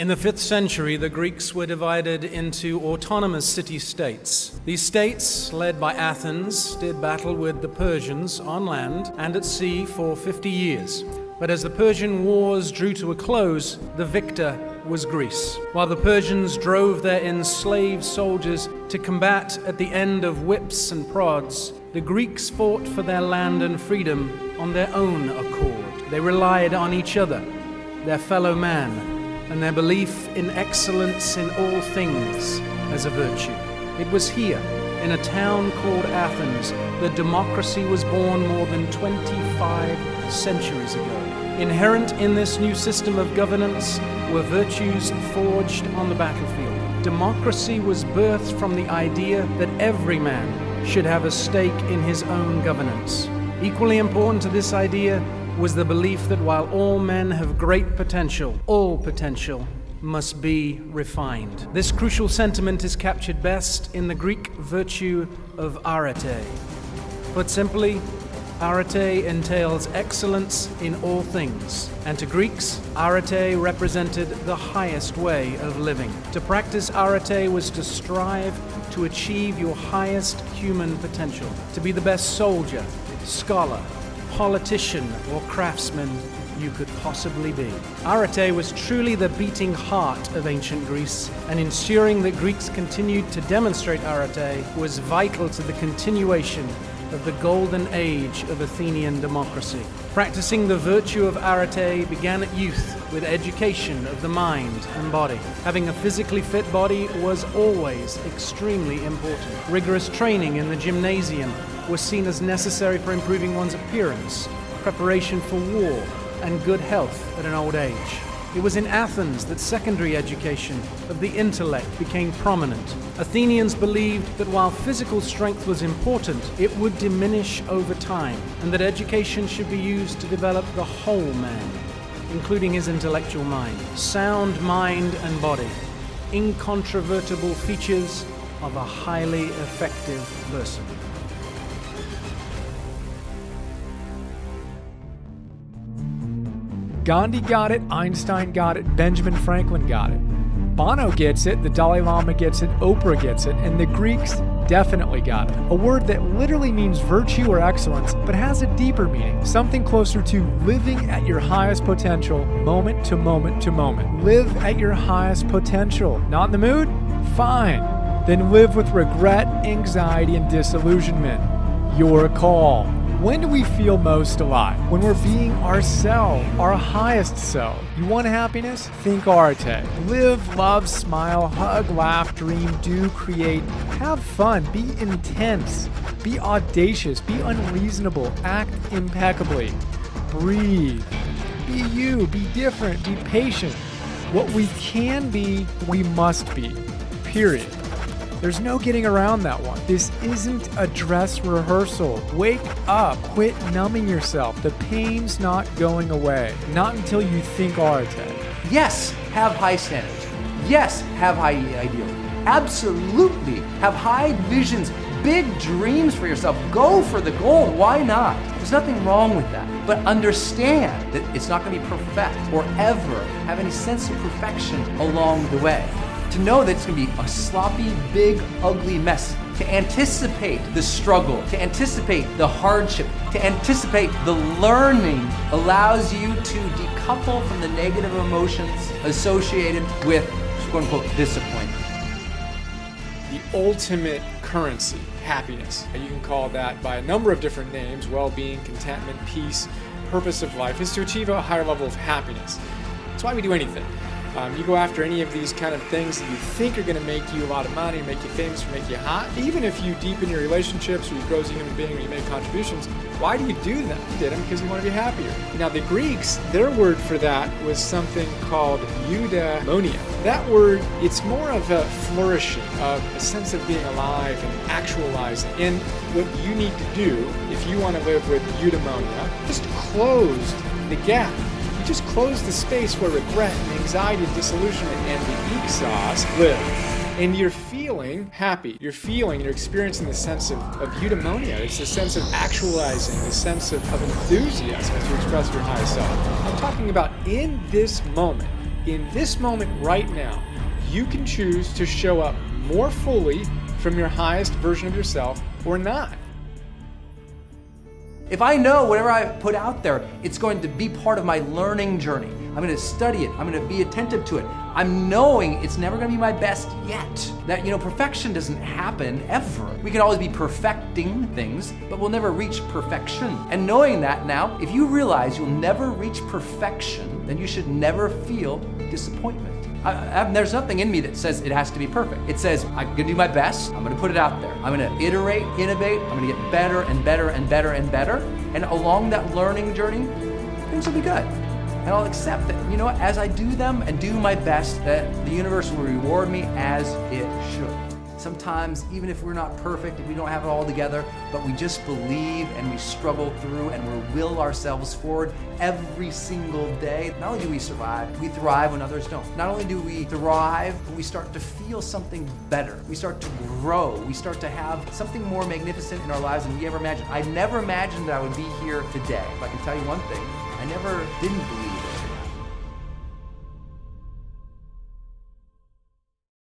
In the 5th century, the Greeks were divided into autonomous city-states. These states, led by Athens, did battle with the Persians on land and at sea for 50 years. But as the Persian wars drew to a close, the victor was Greece. While the Persians drove their enslaved soldiers to combat at the end of whips and prods, the Greeks fought for their land and freedom on their own accord. They relied on each other, their fellow man, and their belief in excellence in all things as a virtue. It was here, in a town called Athens, that democracy was born more than 25 centuries ago. Inherent in this new system of governance were virtues forged on the battlefield. Democracy was birthed from the idea that every man should have a stake in his own governance. Equally important to this idea was the belief that while all men have great potential, all potential must be refined. This crucial sentiment is captured best in the Greek virtue of arete. Put simply, arete entails excellence in all things, and to Greeks, arete represented the highest way of living. To practice arete was to strive to achieve your highest human potential, to be the best soldier, scholar, politician, or craftsman you could possibly be. Arete was truly the beating heart of ancient Greece, and ensuring that Greeks continued to demonstrate arete was vital to the continuation of the golden age of Athenian democracy. Practicing the virtue of arete began at youth with education of the mind and body. Having a physically fit body was always extremely important. Rigorous training in the gymnasium was seen as necessary for improving one's appearance, preparation for war, and good health at an old age. It was in Athens that secondary education of the intellect became prominent. Athenians believed that while physical strength was important, it would diminish over time, and that education should be used to develop the whole man, including his intellectual mind. Sound mind and body, incontrovertible features of a highly effective person. Gandhi got it, Einstein got it, Benjamin Franklin got it. Bono gets it, the Dalai Lama gets it, Oprah gets it, and the Greeks definitely got it. A word that literally means virtue or excellence, but has a deeper meaning, something closer to living at your highest potential, moment to moment to moment. Live at your highest potential. Not in the mood? Fine. Then live with regret, anxiety, and disillusionment. Your call. When do we feel most alive? When we're being ourselves, our highest self. You want happiness? Think arete. Live, love, smile, hug, laugh, dream, do, create. Have fun. Be intense. Be audacious. Be unreasonable. Act impeccably. Breathe. Be you. Be different. Be patient. What we can be, we must be. Period. There's no getting around that one. This isn't a dress rehearsal. Wake up. Quit numbing yourself. The pain's not going away. Not until you think arete. Yes, have high standards. Yes, have high ideals. Absolutely. Have high visions, big dreams for yourself. Go for the goal. Why not? There's nothing wrong with that. But understand that it's not going to be perfect or ever have any sense of perfection along the way. To know that it's going to be a sloppy, big, ugly mess. To anticipate the struggle, to anticipate the hardship, to anticipate the learning allows you to decouple from the negative emotions associated with, quote-unquote, disappointment. The ultimate currency, happiness. You can call that by a number of different names: well-being, contentment, peace, purpose of life, is to achieve a higher level of happiness. That's why we do anything. You go after any of these kind of things that you think are going to make you a lot of money, make you famous, or make you hot. Even if you deepen your relationships, or you grow as a human being, or you make contributions, why do you do them? You did them because you want to be happier. Now the Greeks, their word for that was something called eudaimonia. That word, it's more of a flourishing, of a sense of being alive and actualizing. And what you need to do, if you want to live with eudaimonia, just close the gap. You just close the space where regret and anxiety and disillusionment and the exhaust live. And you're feeling happy. You're experiencing the sense of eudaimonia. It's the sense of actualizing, the sense of enthusiasm to express your highest self. I'm talking about in this moment, in this moment right now, you can choose to show up more fully from your highest version of yourself or not. If I know whatever I put out there, it's going to be part of my learning journey. I'm going to study it. I'm going to be attentive to it. I'm knowing it's never going to be my best yet. That, perfection doesn't happen ever. We can always be perfecting things, but we'll never reach perfection. And knowing that now, if you realize you'll never reach perfection, then you should never feel disappointment. There's nothing in me that says it has to be perfect. It says, I'm going to do my best. I'm going to put it out there. I'm going to iterate, innovate. I'm going to get better and better and better and better. And along that learning journey, things will be good. And I'll accept that, as I do them and do my best, that the universe will reward me as it should. Sometimes, even if we're not perfect, if we don't have it all together, but we just believe and we struggle through and we will ourselves forward every single day, not only do we survive, we thrive when others don't. Not only do we thrive, but we start to feel something better. We start to grow. We start to have something more magnificent in our lives than we ever imagined. I never imagined that I would be here today. But I can tell you one thing, I never didn't believe it.